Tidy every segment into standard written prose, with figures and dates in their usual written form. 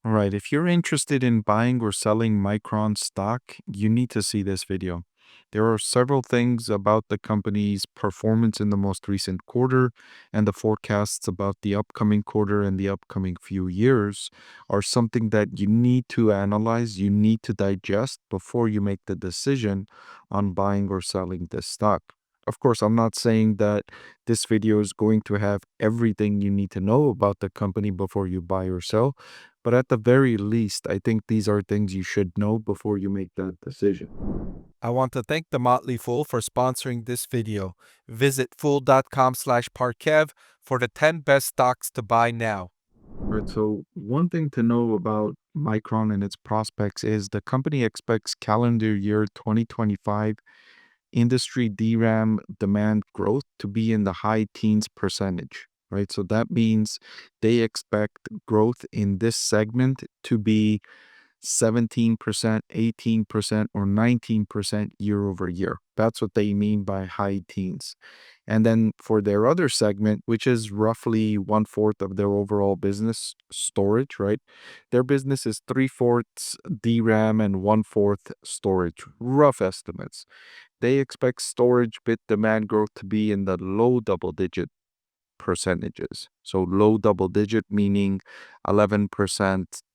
All right, if you're interested in buying or selling Micron stock, you need to see this video. There are several things about the company's performance in the most recent quarter, and the forecasts about the upcoming quarter and the upcoming few years are something that you need to analyze, you need to digest before you make the decision on buying or selling this stock. Of course, I'm not saying that this video is going to have everything you need to know about the company before you buy or sell, but at the very least, I think these are things you should know before you make that decision. I want to thank the Motley Fool for sponsoring this video. Visit fool.com/parkev for the 10 best stocks to buy now. Right, so one thing to know about Micron and its prospects is the company expects calendar year 2025 industry DRAM demand growth to be in the high teens percentage, right? So that means they expect growth in this segment to be 17%, 18%, or 19% year over year. That's what they mean by high teens. And then for their other segment, which is roughly one fourth of their overall business, storage, right? Their business is three-fourths DRAM and one-fourth storage, rough estimates. They expect storage bit demand growth to be in the low double digit percentages. So low double digit meaning 11%,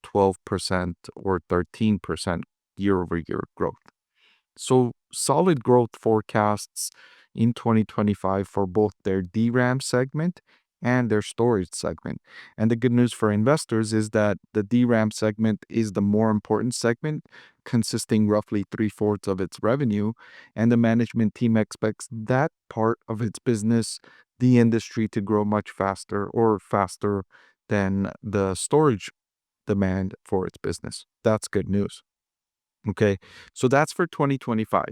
12%, or 13% year over year growth. So solid growth forecasts in 2025 for both their DRAM segment and their storage segment. And the good news for investors is that the DRAM segment is the more important segment, consisting roughly three-fourths of its revenue, and the management team expects that part of its business, the industry, to grow much faster or faster than the storage demand for its business. That's good news. Okay, so that's for 2025.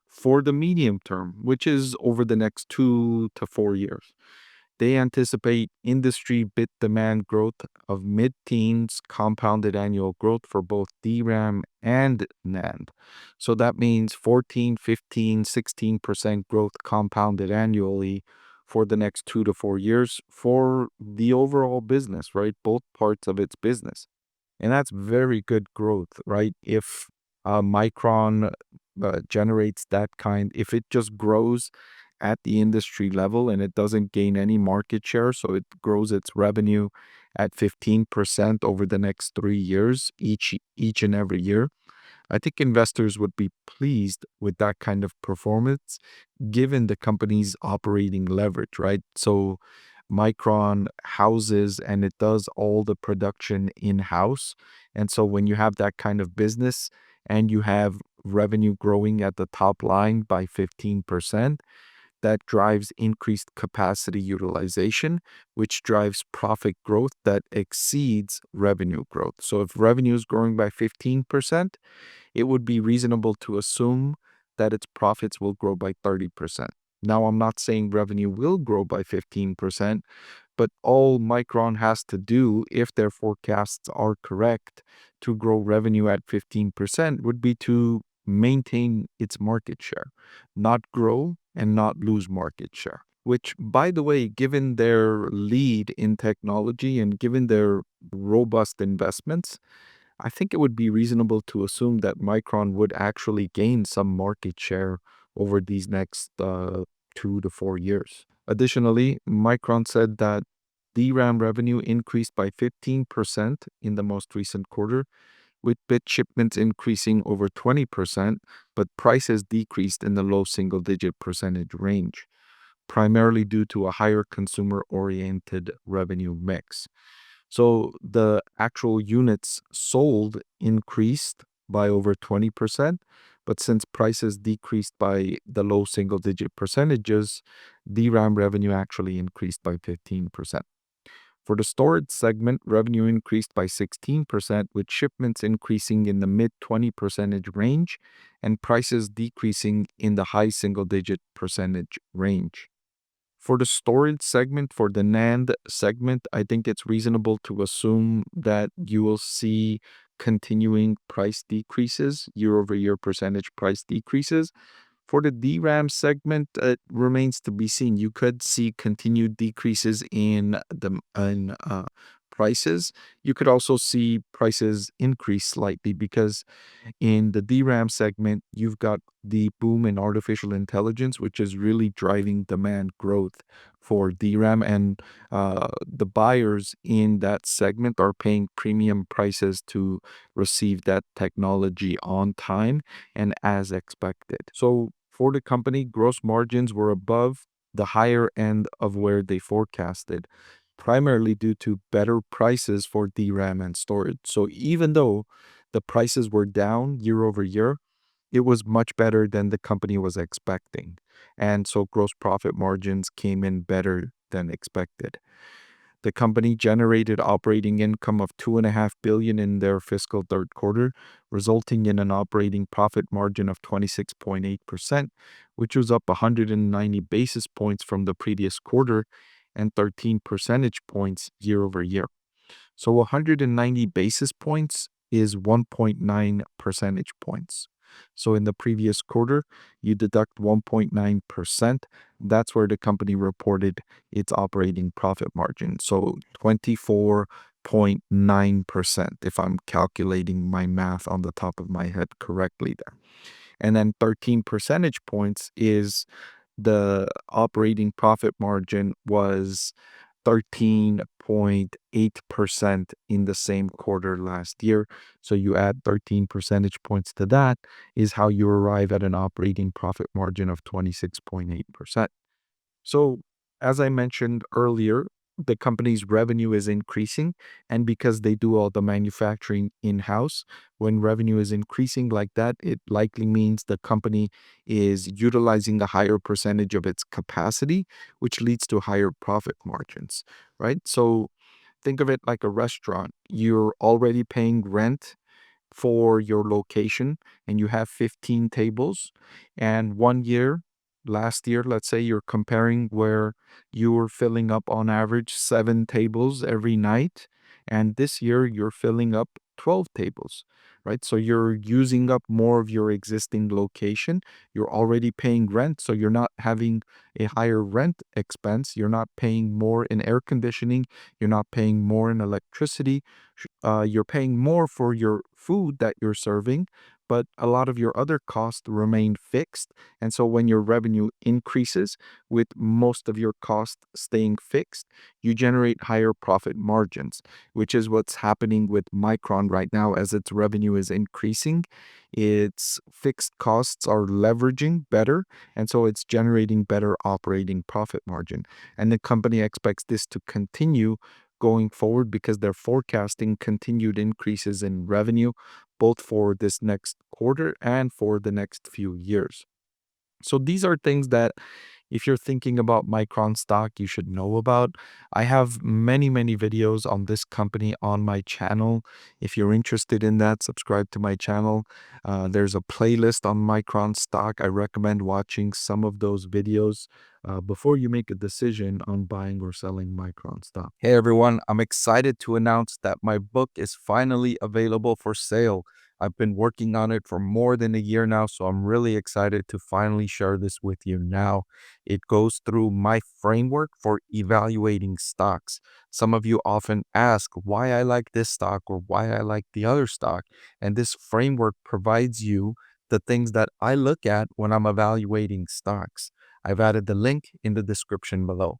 For the medium term, which is over the next 2 to 4 years, they anticipate industry bit demand growth of mid-teens compounded annual growth for both DRAM and NAND. So that means 14, 15, 16% growth compounded annually for the next 2 to 4 years for the overall business, right? Both parts of its business. And that's very good growth, right? If Micron generates that kind, if it just grows at the industry level and it doesn't gain any market share, so it grows its revenue at 15% over the next 3 years, each and every year, I think investors would be pleased with that kind of performance given the company's operating leverage, right? So Micron houses and it does all the production in-house. And so when you have that kind of business and you have revenue growing at the top line by 15%, that drives increased capacity utilization, which drives profit growth that exceeds revenue growth. So if revenue is growing by 15%, it would be reasonable to assume that its profits will grow by 30%. Now, I'm not saying revenue will grow by 15%, but all Micron has to do, if their forecasts are correct, to grow revenue at 15% would be to maintain its market share, not grow and not lose market share. Which, by the way, given their lead in technology and given their robust investments, I think it would be reasonable to assume that Micron would actually gain some market share over these next 2 to 4 years. Additionally, Micron said that DRAM revenue increased by 15% in the most recent quarter, with bit shipments increasing over 20%, but prices decreased in the low single-digit percentage range, primarily due to a higher consumer-oriented revenue mix. So the actual units sold increased by over 20%, but since prices decreased by the low single-digit percentages, DRAM revenue actually increased by 15%. For the storage segment, revenue increased by 16%, with shipments increasing in the mid 20 percentage range and prices decreasing in the high single-digit percentage range. For the storage segment, for the NAND segment, I think it's reasonable to assume that you will see continuing price decreases, year over year percentage price decreases. For the DRAM segment, it remains to be seen. You could see continued decreases in prices, you could also see prices increase slightly because in the DRAM segment, you've got the boom in artificial intelligence, which is really driving demand growth for DRAM. And the buyers in that segment are paying premium prices to receive that technology on time and as expected. So for the company, gross margins were above the higher end of where they forecasted, primarily due to better prices for DRAM and storage. So even though the prices were down year over year, it was much better than the company was expecting. And so gross profit margins came in better than expected. The company generated operating income of 2.5 billion in their fiscal third quarter, resulting in an operating profit margin of 26.8%, which was up 190 basis points from the previous quarter and 13 percentage points year over year. So 190 basis points is 1.9 percentage points. So in the previous quarter, you deduct 1.9%. That's where the company reported its operating profit margin. So 24.9%, if I'm calculating my math on the top of my head correctly there. And then 13 percentage points is the operating profit margin was 13.8% in the same quarter last year. So you add 13 percentage points to that is how you arrive at an operating profit margin of 26.8%. So, as I mentioned earlier, the company's revenue is increasing. And because they do all the manufacturing in house, when revenue is increasing like that, it likely means the company is utilizing a higher percentage of its capacity, which leads to higher profit margins, right? So, think of it like a restaurant. You're already paying rent for your location and you have 15 tables, and one year, last year, let's say you're comparing where you were filling up on average 7 tables every night, and this year you're filling up 12 tables, right? So you're using up more of your existing location. You're already paying rent, so you're not having a higher rent expense. You're not paying more in air conditioning. You're not paying more in electricity. You're paying more for your food that you're serving, but a lot of your other costs remain fixed. And so when your revenue increases, with most of your costs staying fixed, you generate higher profit margins, which is what's happening with Micron right now as its revenue is increasing. Its fixed costs are leveraging better, and so it's generating better operating profit margin. And the company expects this to continue going forward because they're forecasting continued increases in revenue, both for this next quarter and for the next few years. So these are things that if you're thinking about Micron stock, you should know about. I have many, many videos on this company on my channel. If you're interested in that, subscribe to my channel. There's a playlist on Micron stock. I recommend watching some of those videos before you make a decision on buying or selling Micron stock. Hey everyone, I'm excited to announce that my book is finally available for sale. I've been working on it for more than a year now, so I'm really excited to finally share this with you now. It goes through my framework for evaluating stocks. Some of you often ask why I like this stock or why I like the other stock, and this framework provides you the things that I look at when I'm evaluating stocks. I've added the link in the description below.